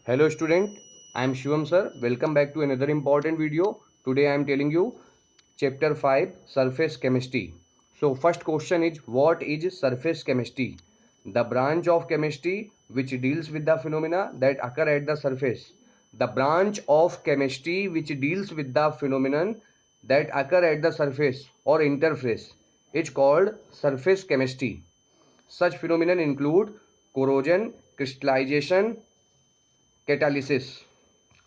Hello student, I am Shivam sir. Welcome back to another important video. Today I am telling you chapter 5 surface chemistry. So first question is, what is surface chemistry? The branch of chemistry which deals with the phenomena that occur at the surface. The branch of chemistry which deals with the phenomenon that occur at the surface or interface is called surface chemistry. Such phenomena include corrosion, crystallization, catalysis.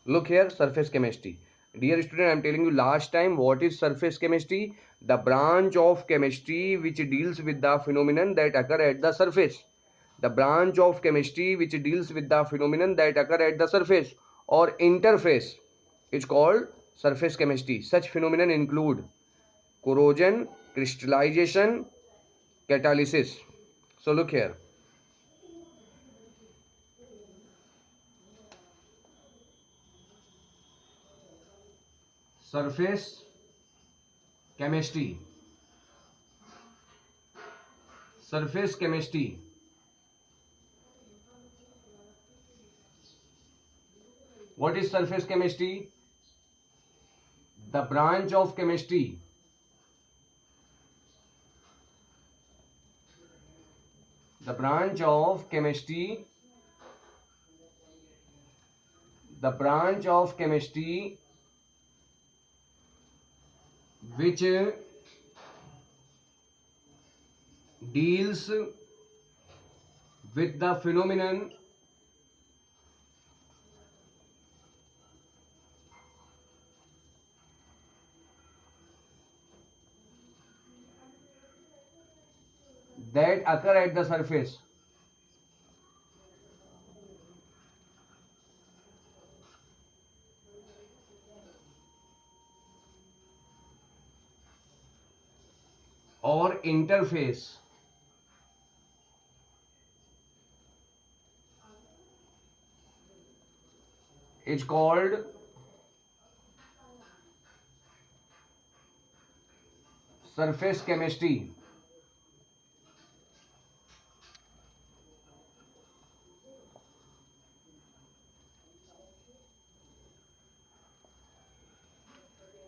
Look here, surface chemistry. Dear student, I am telling you last time what is surface chemistry. The branch of chemistry which deals with the phenomenon that occur at the surface. The branch of chemistry which deals with the phenomenon that occur at the surface or interface is called surface chemistry. Such phenomena include corrosion, crystallization, catalysis. So look here. Surface chemistry. Surface chemistry. What is surface chemistry? The branch of chemistry. The branch of chemistry. The branch of chemistry which deals with the phenomenon that occur at the surface. Or interface. Is called surface chemistry.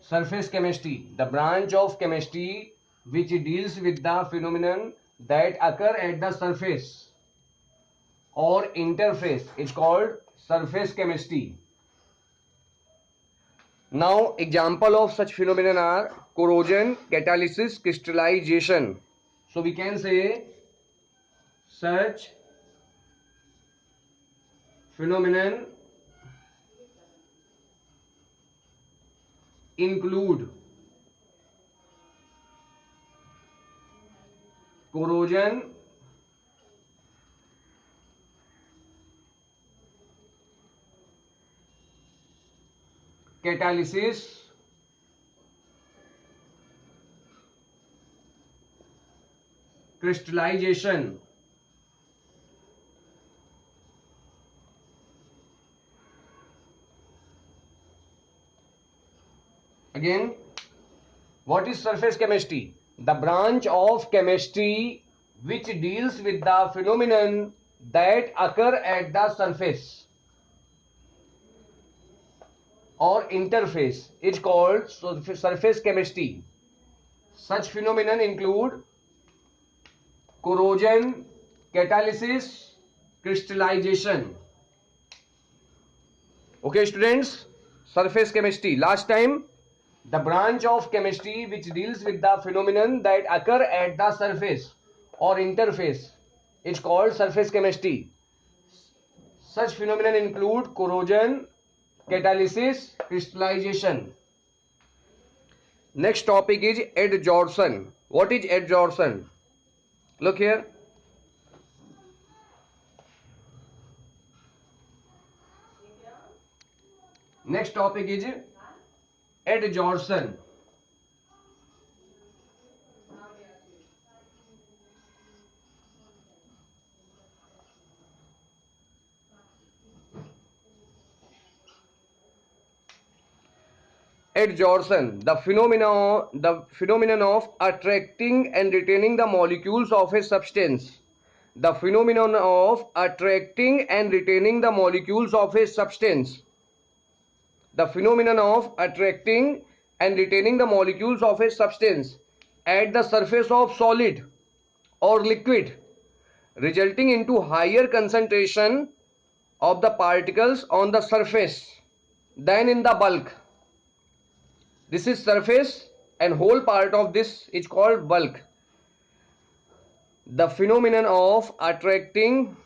Surface chemistry, the branch of chemistry which deals with the phenomenon that occur at the surface or interface, is called surface chemistry. Now, example of such phenomena are corrosion, catalysis, crystallization. So we can say such phenomenon include corrosion, catalysis, crystallization. Again, what is surface chemistry? The branch of chemistry which deals with the phenomenon that occur at the surface or interface is called surface chemistry. Such phenomena include corrosion, catalysis, crystallization. Okay, students, surface chemistry. Last time, the branch of chemistry which deals with the phenomenon that occur at the surface or interface is called surface chemistry. Such phenomena include corrosion, catalysis, crystallization. Next topic is adsorption. What is adsorption? Look here. Next topic is adsorption. Adsorption, the phenomenon of attracting and retaining the molecules of a substance The phenomenon of attracting and retaining the molecules of a substance. The phenomenon of attracting and retaining the molecules of a substance at the surface of solid or liquid, resulting into higher concentration of the particles on the surface than in the bulk. This is surface and whole part of this is called bulk. The phenomenon of attracting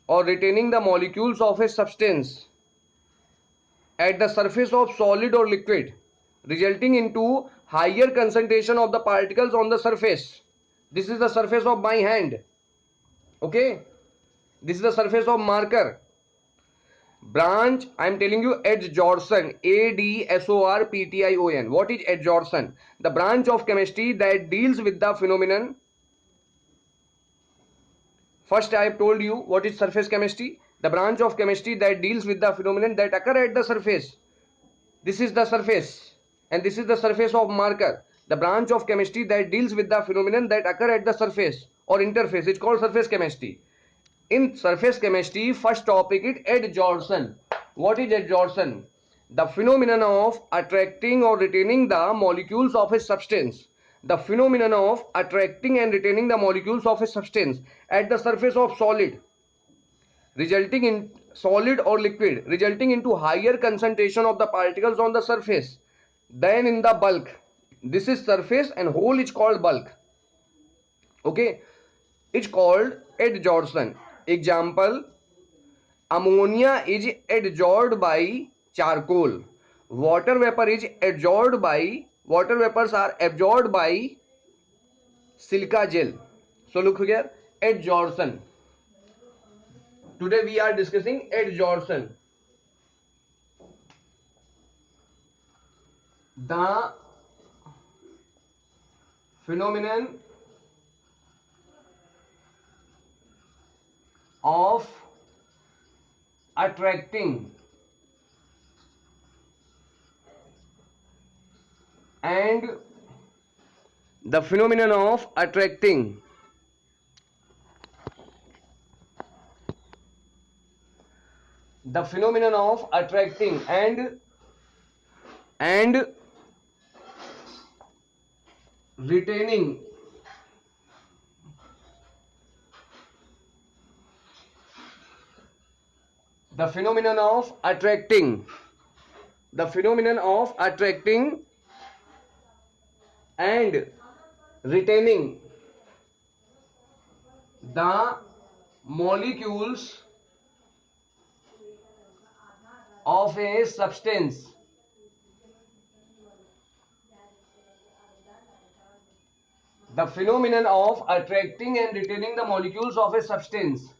or retaining the molecules of a substance at the surface of solid or liquid, resulting into higher concentration of the particles on the surface. This is the surface of my hand. Okay, this is the surface of marker. Branch, I am telling you, adsorption, adsorption. What is adsorption? The branch of chemistry that deals with the phenomenon. First I have told you what is surface chemistry. The branch of chemistry that deals with the phenomenon that occur at the surface. This is the surface and this is the surface of marker. The branch of chemistry that deals with the phenomenon that occur at the surface or interface is called surface chemistry. In surface chemistry, first topic is adsorption. What is adsorption? The phenomenon of attracting or retaining the molecules of a substance. The phenomenon of attracting and retaining the molecules of a substance at the surface of solid, resulting in solid or liquid, resulting into higher concentration of the particles on the surface than in the bulk. This is surface and whole is called bulk. Okay, it's called adsorption. Example: ammonia is adsorbed by charcoal. Water vapor is adsorbed by, water vapors are absorbed by silica gel. So look here, adsorption. Today we are discussing adsorption. The phenomenon of attracting and the phenomenon of attracting the phenomenon of attracting and retaining the phenomenon of attracting the phenomenon of attracting and retaining the molecules of a substance the phenomenon of attracting and retaining the molecules of a substance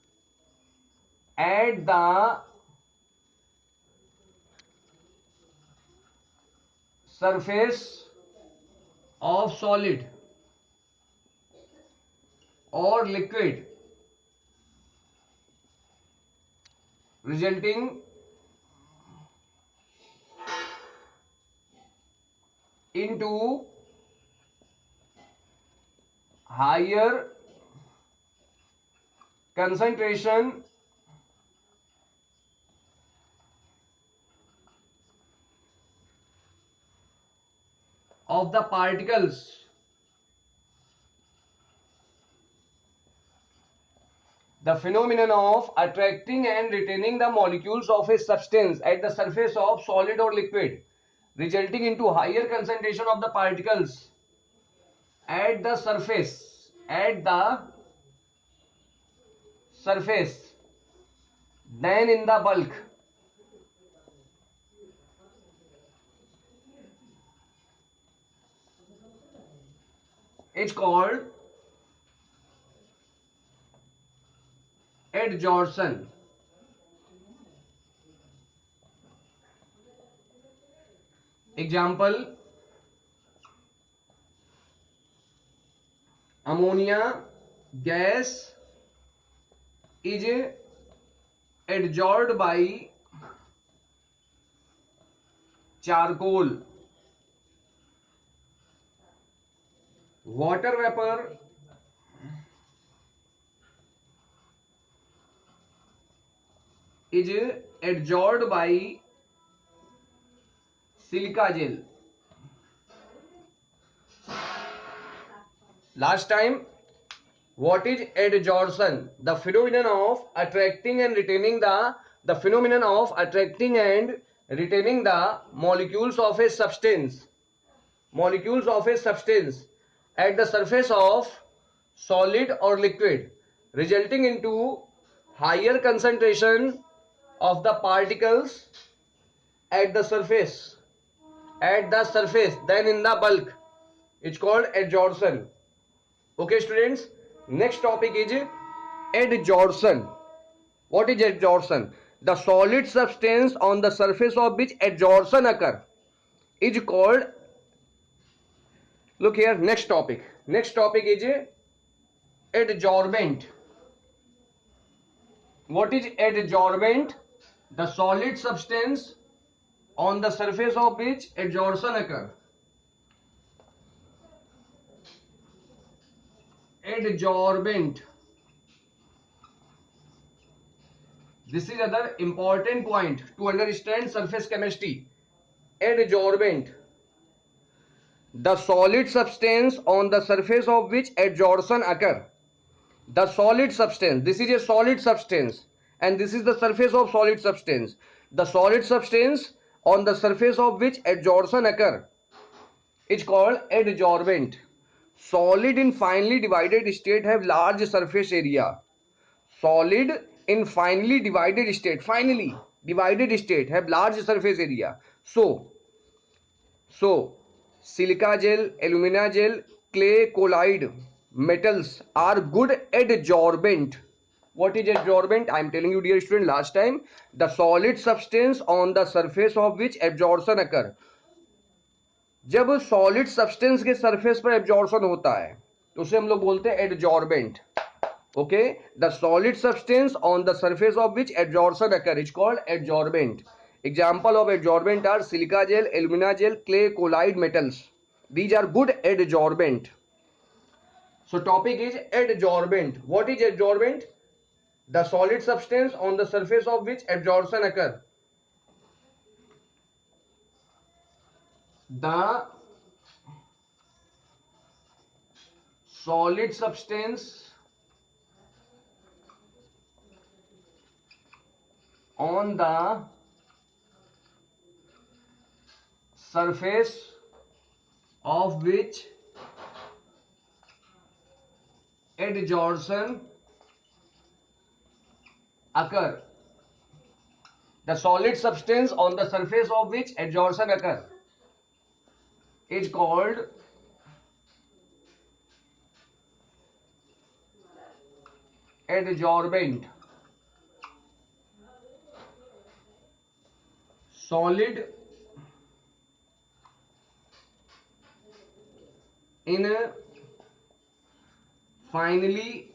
at the surface of solid or liquid, resulting into higher concentration of the particles. The phenomenon of attracting and retaining the molecules of a substance at the surface of solid or liquid, resulting into higher concentration of the particles at the surface than in the bulk. It's called adsorption. Example: ammonia gas is adsorbed by charcoal. Water vapor is adsorbed by silica gel. Last time, what is adsorption? The phenomenon of attracting and retaining the phenomenon of attracting and retaining the molecules of a substance at the surface of solid or liquid, resulting into higher concentration of the particles at the surface than in the bulk. It's called adsorption. Okay, students. Next topic is adsorption. What is adsorption? The solid substance on the surface of which adsorption occur is called. Look here. Next topic. Next topic is adsorbent. What is adsorbent? The solid substance on the surface of which adsorption occur. Adsorbent. This is another important point to understand surface chemistry. Adsorbent. The solid substance on the surface of which adsorption occur. The solid substance. This is a solid substance, and this is the surface of solid substance. The solid substance on the surface of which adsorption occur. It's called adsorbent. Solid in finely divided state have large surface area. Solid in finely divided state have large surface area. So silica gel, alumina gel, clay, colloid metals are good adsorbent. What is adsorbent? I am telling you, dear student, last time, the solid substance on the surface of which absorption occur. जब solid substance के surface पर absorption होता है तो उसे हम लोग बोलते हैं adsorbent. Okay, the solid substance on the surface of which absorption occur is called adsorbent. Example of adsorbent are silica gel, alumina gel, clay, colloid metals. These are good adsorbent. So topic is adsorbent. What is adsorbent? The solid substance on the surface of which absorption occur. The solid substance on the surface of which adsorption occur. The solid substance on the surface of which adsorption occur is called adsorbent. Solid in a finely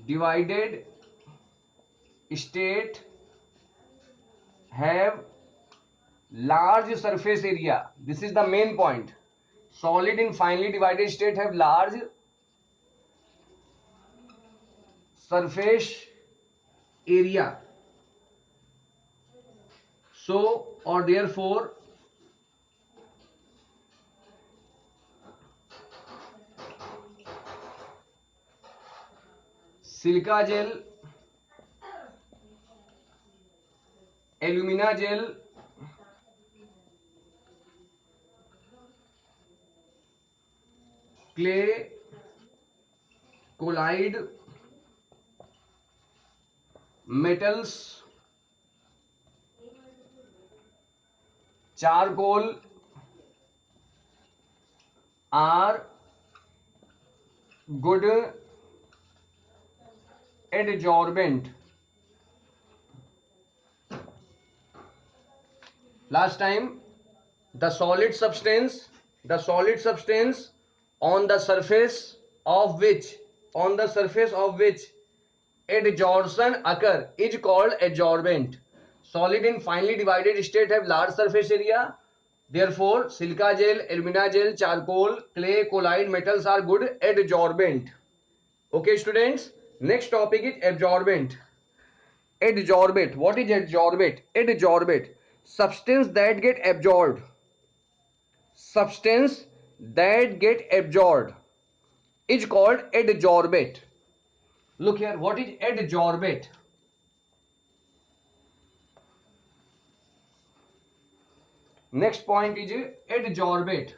divided state have large surface area. This is the main point. Solid in finely divided state have large surface area. So or therefore silica gel, alumina gel, clay, colloid metals, charcoal are good adsorbent. Last time, the solid substance on the surface of which adsorption occur is called adsorbent. Solid in finely divided state have large surface area. Therefore, silica gel, alumina gel, charcoal, clay, colloid metals are good adsorbent. Okay, students. Next topic is absorbent. Adsorbate. What is adsorbate? Adsorbate. Substance that get absorbed. Substance that get absorbed is called adsorbate. Look here. What is adsorbate? Next point is adsorbate.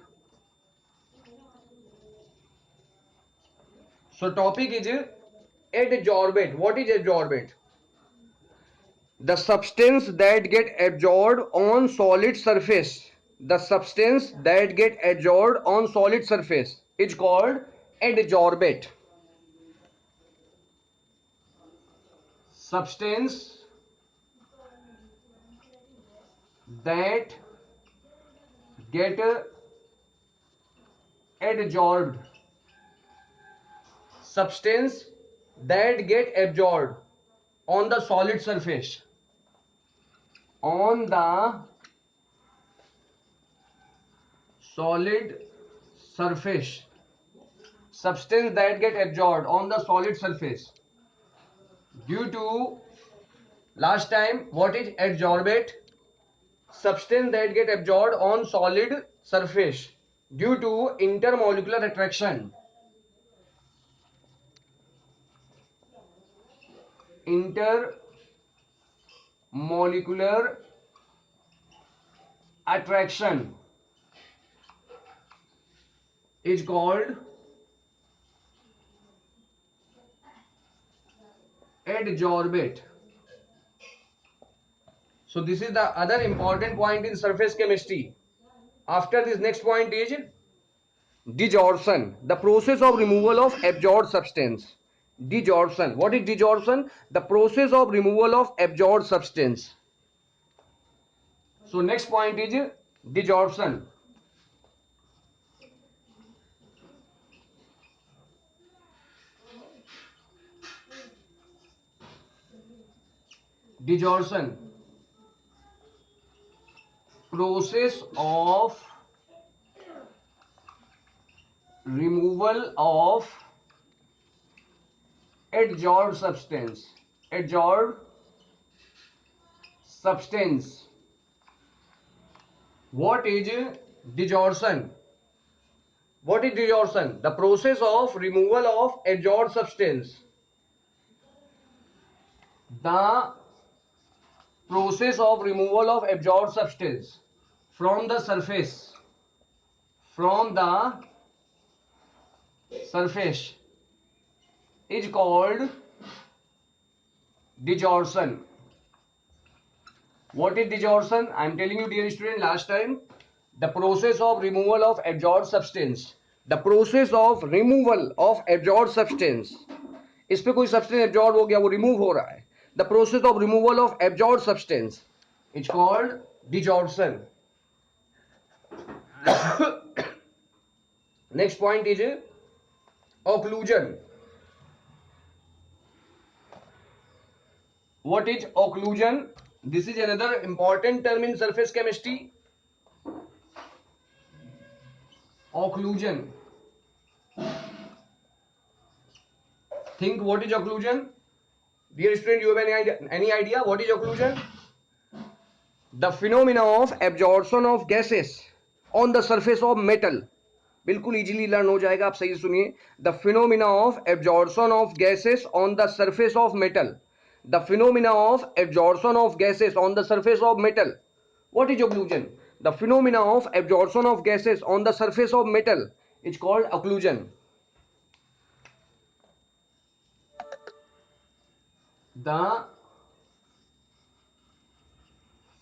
So topic is adsorbate. What is adsorbate? The substance that get absorbed on solid surface. The substance that get absorbed on solid surface is called adsorbate. Substance that get adsorbed. Substance that get absorbed on the solid surface. On the solid surface. Substance that get absorbed on the solid surface due to, last time, what is adsorbate? Substance that get absorbed on solid surface due to intermolecular attraction. Intermolecular attraction is called adsorbate. So this is the other important point in surface chemistry. After this, next point is desorption, the process of removal of absorbed substance. Desorption. What is desorption? The process of removal of absorbed substance. So next point is desorption. Desorption. Process of removal of adsorbed substance. Adsorbed substance. What is desorption? What is desorption? The process of removal of adsorbed substance. The process of removal of absorbed substance from the surface. From the surface is called desorption. What is desorption? I am telling you, dear student, last time, the process of removal of absorbed substance. The process of removal of absorbed substance. इस पे कोई substance absorb हो गया, वो remove हो रहा है. The process of removal of absorb substance is called desorption. Next point is occlusion. What is occlusion? This is another important term in surface chemistry. Occlusion. Think, what is occlusion? Dear student, you have any idea what is occlusion? The phenomena of absorption of gases on the surface of metal. बिल्कुल easily learn हो जाएगा, आप सही सुनिए. The phenomena of absorption of gases on the surface of metal. The phenomena of absorption of gases on the surface of metal. What is occlusion? The phenomena of absorption of gases on the surface of metal is called occlusion. The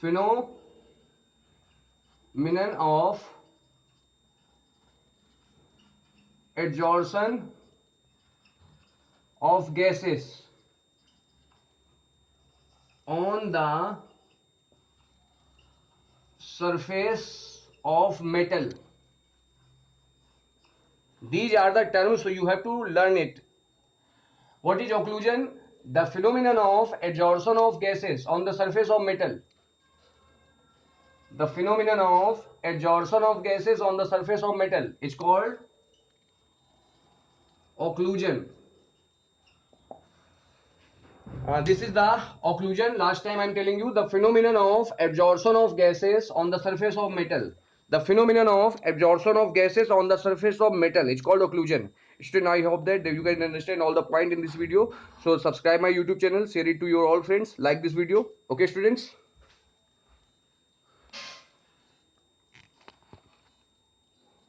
phenomenon of adsorption of gases on the surface of metal. These are the terms, so you have to learn it. What is occlusion? The phenomenon of adsorption of gases on the surface of metal. The phenomenon of adsorption of gases on the surface of metal is called occlusion. This is the occlusion. Last time I'm telling you the phenomenon of absorption of gases on the surface of metal. The phenomenon of absorption of gases on the surface of metal. It's called occlusion. Student, I hope that you guys understand all the point in this video. So subscribe my YouTube channel, share it to your all friends, like this video. Okay, students.